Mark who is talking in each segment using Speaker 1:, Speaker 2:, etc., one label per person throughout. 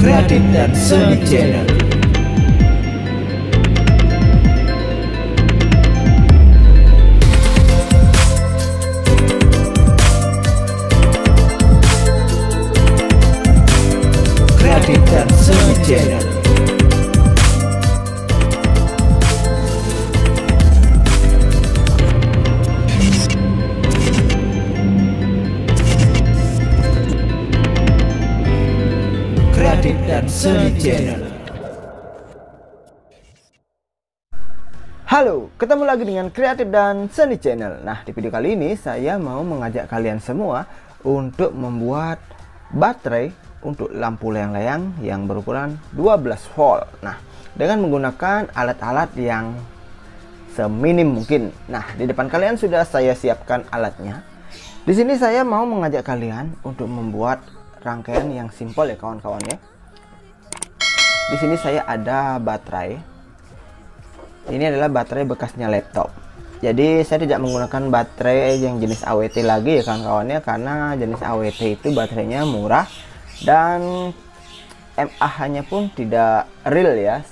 Speaker 1: Kreatif dan Seni Channel. Kreatif dan Seni Channel. Kreatif dan Seni Channel.
Speaker 2: Halo, ketemu lagi dengan Kreatif dan Seni Channel. Nah, di video kali ini saya mau mengajak kalian semua untuk membuat baterai untuk lampu layang-layang yang berukuran 12 volt. Nah, dengan menggunakan alat-alat yang seminim mungkin. Nah, di depan kalian sudah saya siapkan alatnya. Di sini saya mau mengajak kalian untuk membuat rangkaian yang simpel ya kawan-kawan ya. Di sini saya ada baterai. Ini adalah baterai bekasnya laptop. Jadi saya tidak menggunakan baterai yang jenis AWT lagi ya kawan-kawannya, karena jenis AWT itu baterainya murah dan mAh-nya pun tidak real ya,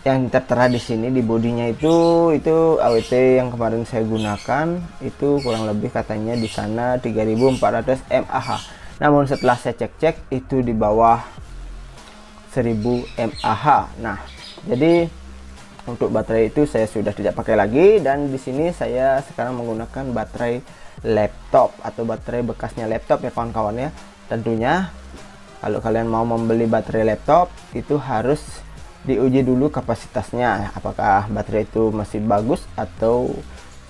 Speaker 2: yang tertera di sini di bodinya itu AWT yang kemarin saya gunakan itu kurang lebih katanya di sana 3400 mAh. Namun setelah saya cek itu di bawah 1000 mAh. Nah, jadi untuk baterai itu saya sudah tidak pakai lagi, dan di sini saya sekarang menggunakan baterai laptop atau baterai bekasnya laptop ya kawan-kawan ya. Tentunya kalau kalian mau membeli baterai laptop itu harus diuji dulu kapasitasnya, apakah baterai itu masih bagus atau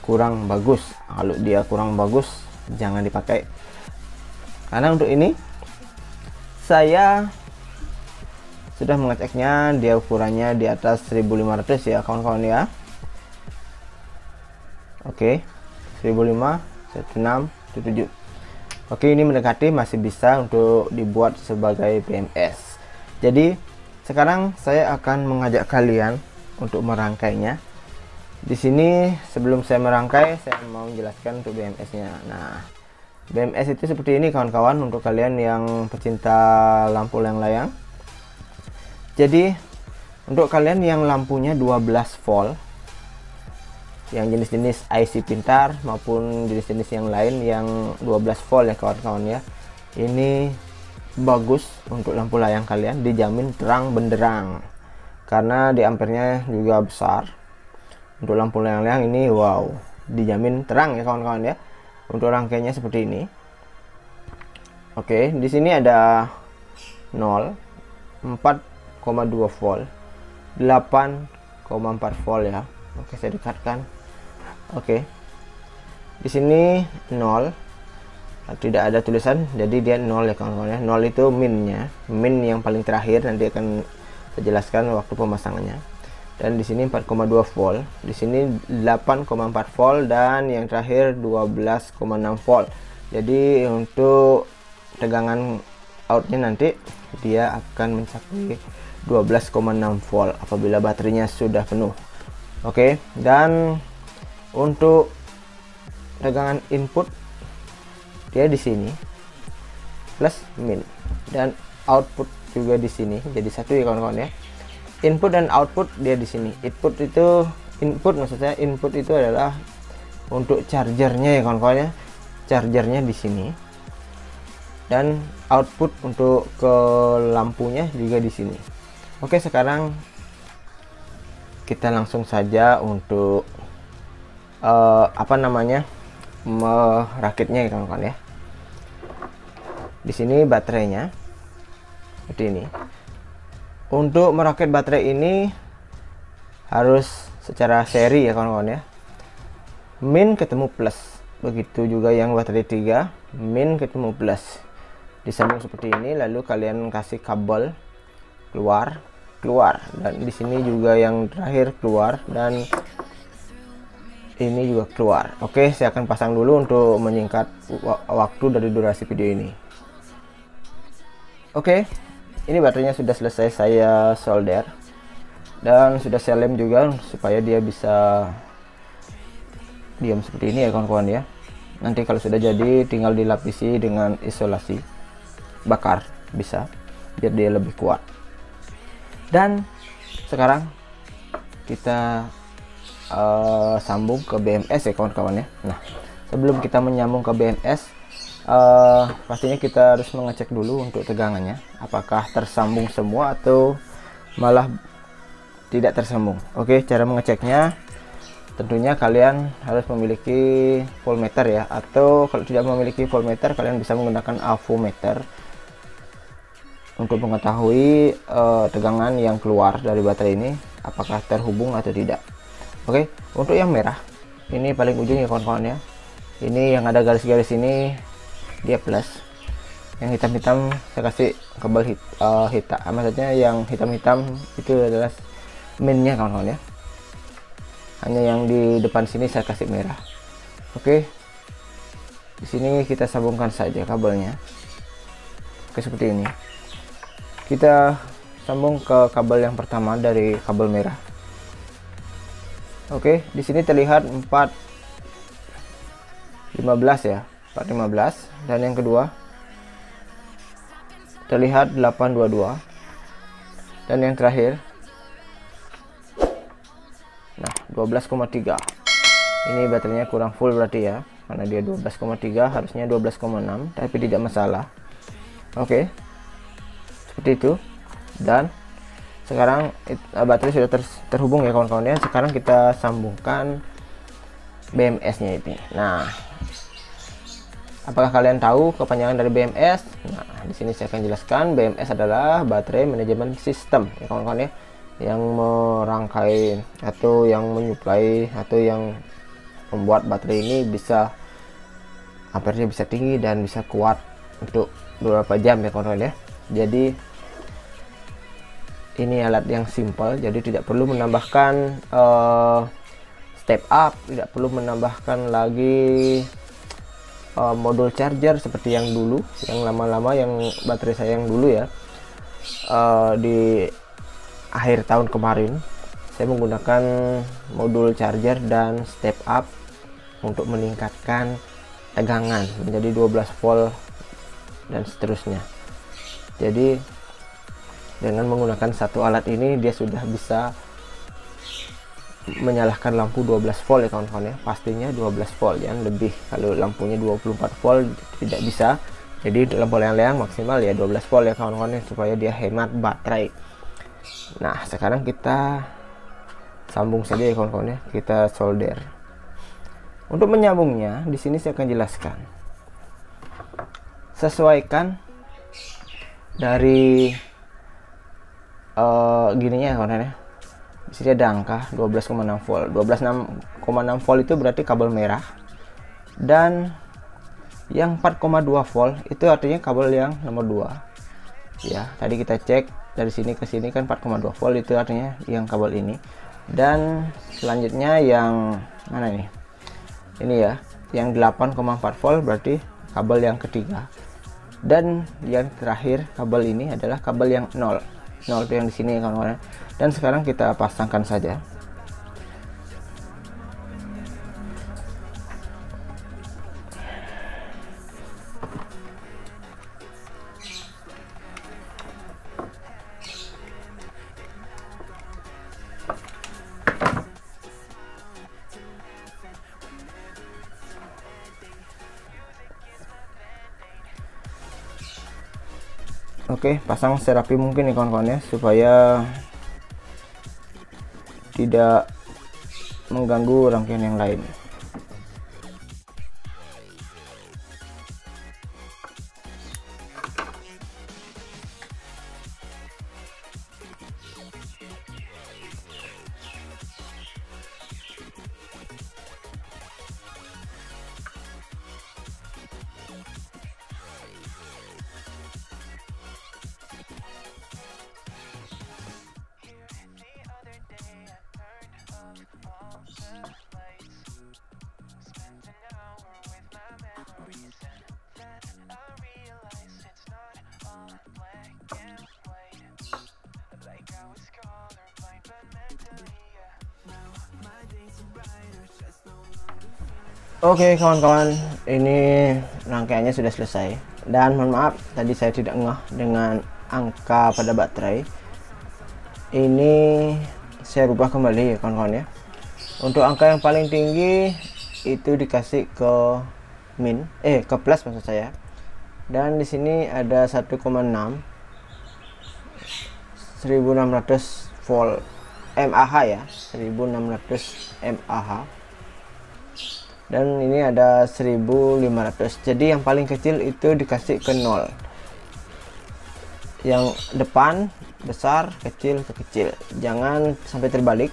Speaker 2: kurang bagus. Kalau dia kurang bagus jangan dipakai, karena untuk ini saya sudah mengeceknya, dia ukurannya di atas 1500 ya kawan-kawan ya. Oke, 1500, 1677. Oke, ini mendekati, masih bisa untuk dibuat sebagai BMS. Jadi sekarang saya akan mengajak kalian untuk merangkainya. Di sini sebelum saya merangkai, saya mau menjelaskan untuk BMS-nya. Nah, BMS itu seperti ini kawan-kawan, untuk kalian yang pecinta lampu layang-layang. Jadi untuk kalian yang lampunya 12 volt, yang jenis-jenis IC pintar maupun jenis-jenis yang lain yang 12 volt ya kawan-kawan ya, ini bagus untuk lampu layang kalian, dijamin terang benderang karena di ampernya juga besar. Untuk lampu layang-layang ini wow, dijamin terang ya kawan-kawan ya. Untuk rangkaiannya seperti ini. Oke, di sini ada 0, 4,2 volt, 8,4 volt ya. Oke, saya dekatkan. Oke, di sini 0, tidak ada tulisan, jadi dia 0 ya kawan-kawan ya. 0 itu minnya, min yang paling terakhir, nanti akan saya jelaskan waktu pemasangannya. Dan di sini 4,2 volt, di sini 8,4 volt, dan yang terakhir 12,6 volt. Jadi untuk tegangan outnya nanti dia akan mencapai 12,6 volt apabila baterainya sudah penuh. Oke, dan untuk tegangan input dia di sini plus min, dan output juga di sini jadi satu ya kawan-kawan ya. Input dan output dia di sini. Input maksudnya input itu adalah untuk chargernya ya kawan-kawan ya, chargernya di sini, dan output untuk ke lampunya juga di sini. Oke, sekarang kita langsung saja untuk merakitnya ya kawan-kawan ya. Di sini baterainya seperti ini. Untuk merakit baterai ini harus secara seri ya kawan-kawan ya. Min ketemu plus. Begitu juga yang baterai 3, min ketemu plus. Disambung seperti ini, lalu kalian kasih kabel keluar, dan di sini juga yang terakhir keluar, dan ini juga keluar. Oke, saya akan pasang dulu untuk menyingkat waktu dari durasi video ini. Oke, ini baterainya sudah selesai saya solder dan sudah saya lem juga supaya dia bisa diam seperti ini ya kawan-kawan ya. Nanti kalau sudah jadi tinggal dilapisi dengan isolasi. bakar, bisa biar dia lebih kuat. Dan sekarang kita sambung ke BMS ya kawan-kawan ya. Nah, sebelum kita menyambung ke BMS, pastinya kita harus mengecek dulu untuk tegangannya, apakah tersambung semua atau malah tidak tersambung. Oke, cara mengeceknya tentunya kalian harus memiliki voltmeter ya, atau kalau tidak memiliki voltmeter kalian bisa menggunakan avometer untuk mengetahui tegangan yang keluar dari baterai ini apakah terhubung atau tidak. Oke, untuk yang merah ini paling ujung ya kawan-kawan ya, ini yang ada garis-garis ini dia plus, yang hitam-hitam saya kasih kabel hitam, maksudnya yang hitam-hitam itu adalah minnya kawan-kawan ya, hanya yang di depan sini saya kasih merah. Oke, di sini kita sambungkan saja kabelnya. Oke, seperti ini kita sambung ke kabel yang pertama dari kabel merah. Oke, di sini terlihat 415 ya, 415, dan yang kedua terlihat 822, dan yang terakhir nah 12,3. Ini baterainya kurang full berarti ya, karena dia 12,3, harusnya 12,6, tapi tidak masalah. Oke, seperti itu. Dan sekarang baterai sudah terhubung ya kawan-kawan ya. Sekarang kita sambungkan BMS nya ini. Nah, apakah kalian tahu kepanjangan dari BMS? Nah, di sini saya akan jelaskan. BMS adalah baterai manajemen sistem ya kawan-kawan ya, yang merangkai atau yang menyuplai atau yang membuat baterai ini bisa ampernya bisa tinggi dan bisa kuat untuk beberapa jam ya kawan-kawan ya. Jadi ini alat yang simple, jadi tidak perlu menambahkan step up, tidak perlu menambahkan lagi modul charger seperti yang dulu, yang lama-lama, yang baterai saya yang dulu ya. Di akhir tahun kemarin saya menggunakan modul charger dan step up untuk meningkatkan tegangan menjadi 12 volt dan seterusnya. Jadi dengan menggunakan satu alat ini dia sudah bisa menyalakan lampu 12 volt ya kawan-kawan ya. Pastinya 12 volt ya, lebih kalau lampunya 24 volt tidak bisa. Jadi lampu layang-layang maksimal ya 12 volt ya kawan-kawan ya, supaya dia hemat baterai. Nah, sekarang kita sambung saja ya kawan-kawan ya, kita solder. Untuk menyambungnya di sini saya akan jelaskan. Sesuaikan dari gininya ya kawan-kawan ya. Di sini ada angka 12,6 volt. 12,6 volt itu berarti kabel merah. Dan yang 4,2 volt itu artinya kabel yang nomor 2. Ya, tadi kita cek dari sini ke sini kan 4,2 volt, itu artinya yang kabel ini. Dan selanjutnya yang mana ini? Ini ya, yang 8,4 volt berarti kabel yang ketiga. Dan yang terakhir kabel ini adalah kabel yang 0 itu yang di sini kawan-kawan. Dan sekarang kita pasangkan saja. Oke, pasang serapi mungkin nih kawan-kawan ya, supaya tidak mengganggu rangkaian yang lain. Oke kawan-kawan, ini rangkaiannya sudah selesai. Dan mohon maaf tadi saya tidak ngeh dengan angka pada baterai. Ini saya rubah kembali ya kawan-kawan ya. Untuk angka yang paling tinggi itu dikasih ke ke plus maksud saya. Dan di sini ada 1,6 1600 volt mAh ya, 1600 mAh. Dan ini ada 1500. Jadi yang paling kecil itu dikasih ke 0. Yang depan besar, kecil ke kecil. Jangan sampai terbalik.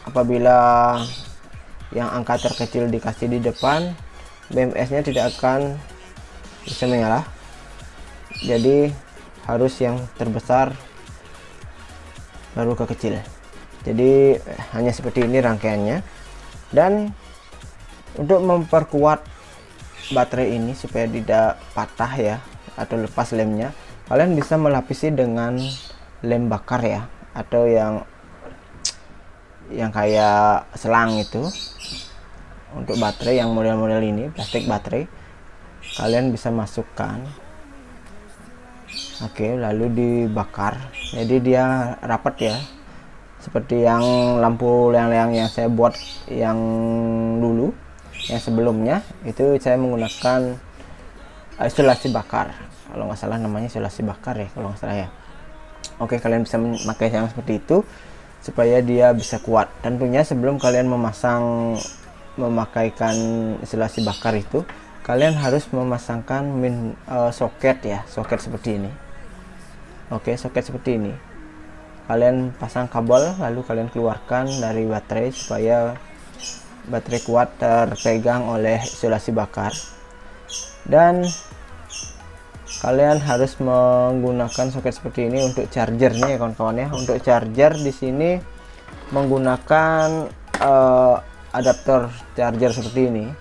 Speaker 2: Apabila yang angka terkecil dikasih di depan, BMS-nya tidak akan bisa menyala. Jadi harus yang terbesar baru ke kecil. Jadi hanya seperti ini rangkaiannya. Dan untuk memperkuat baterai ini supaya tidak patah ya atau lepas lemnya, kalian bisa melapisi dengan lem bakar ya, atau yang kayak selang itu. Untuk baterai yang model-model ini plastik baterai, kalian bisa masukkan, oke, lalu dibakar. Jadi dia rapat ya, seperti yang lampu layang-layang yang saya buat yang dulu. Yang sebelumnya itu saya menggunakan isolasi bakar, kalau nggak salah namanya isolasi bakar ya, kalau nggak salah ya. Oke, kalian bisa memakai yang seperti itu supaya dia bisa kuat. Tentunya sebelum kalian memakaikan isolasi bakar itu, kalian harus memasangkan soket ya, soket seperti ini. Oke, soket seperti ini. Kalian pasang kabel, lalu kalian keluarkan dari baterai supaya baterai kuat terpegang oleh isolasi bakar. Dan kalian harus menggunakan soket seperti ini untuk chargernya ya kawan-kawan ya. Untuk charger di sini menggunakan adaptor charger seperti ini.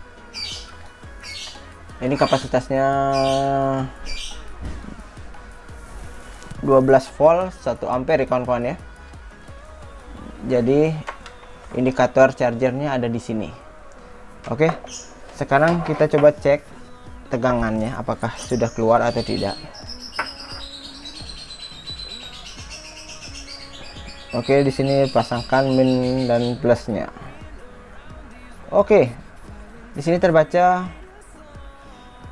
Speaker 2: Ini kapasitasnya 12 volt 1 ampere ya kawan-kawan ya. Jadi indikator chargernya ada di sini. Oke, sekarang kita coba cek tegangannya apakah sudah keluar atau tidak. Oke, di sini pasangkan min dan plusnya. Oke, di sini terbaca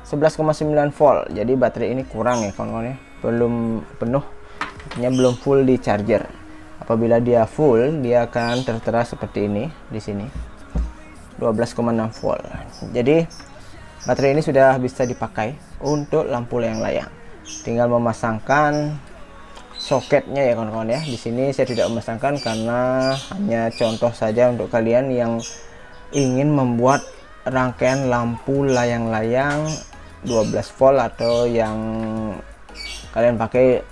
Speaker 2: 11,9 volt. Jadi baterai ini kurang ya kawan-kawan ya, belum penuh, artinya belum full di charger. Apabila dia full, dia akan tertera seperti ini di sini, 12,6 volt. Jadi baterai ini sudah bisa dipakai untuk lampu layang-layang. Tinggal memasangkan soketnya ya kawan-kawan ya. Di sini saya tidak memasangkan karena hanya contoh saja untuk kalian yang ingin membuat rangkaian lampu layang-layang 12 volt atau yang kalian pakai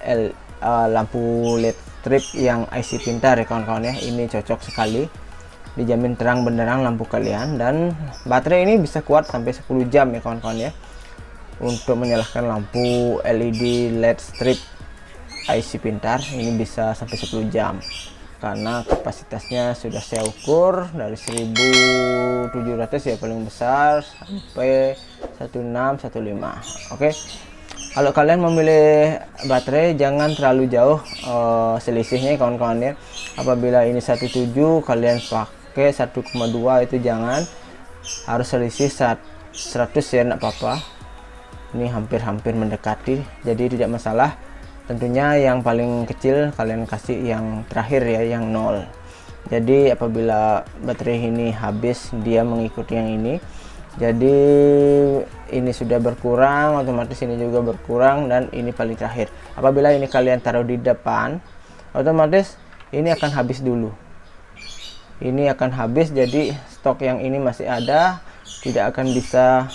Speaker 2: lampu LED strip yang IC pintar ya kawan-kawan ya. Ini cocok sekali, dijamin terang benderang lampu kalian. Dan baterai ini bisa kuat sampai 10 jam ya kawan-kawan ya, untuk menyalakan lampu LED LED strip IC pintar. Ini bisa sampai 10 jam karena kapasitasnya sudah saya ukur dari 1700 ya paling besar sampai 1615. Oke, kalau kalian memilih baterai jangan terlalu jauh selisihnya kawan-kawan ya. Apabila ini 17 kalian pakai 1,2 itu jangan, harus selisih 100 ya, enggak apa-apa. Ini hampir-hampir mendekati, jadi tidak masalah. Tentunya yang paling kecil kalian kasih yang terakhir ya, yang 0. Jadi apabila baterai ini habis, dia mengikuti yang ini. Jadi ini sudah berkurang, otomatis ini juga berkurang, dan ini paling terakhir. Apabila ini kalian taruh di depan, otomatis ini akan habis dulu. Ini akan habis, jadi stok yang ini masih ada, tidak akan bisa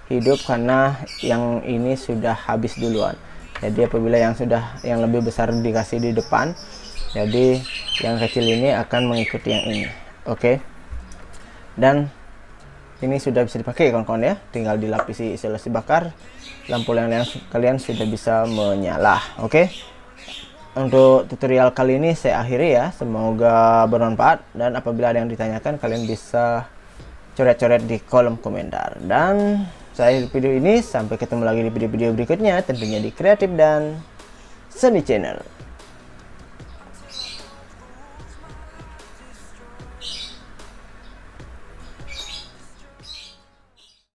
Speaker 2: hidup karena yang ini sudah habis duluan. Jadi apabila yang lebih besar dikasih di depan, jadi yang kecil ini akan mengikuti yang ini. Oke. Dan ini sudah bisa dipakai kawan-kawan ya, tinggal dilapisi isolasi bakar, lampu layang-layang kalian sudah bisa menyala. Oke, untuk tutorial kali ini saya akhiri ya, semoga bermanfaat. Dan apabila ada yang ditanyakan, kalian bisa coret-coret di kolom komentar. Dan Saya video ini, sampai ketemu lagi di video-video berikutnya, tentunya di Kreatif dan Seni Channel.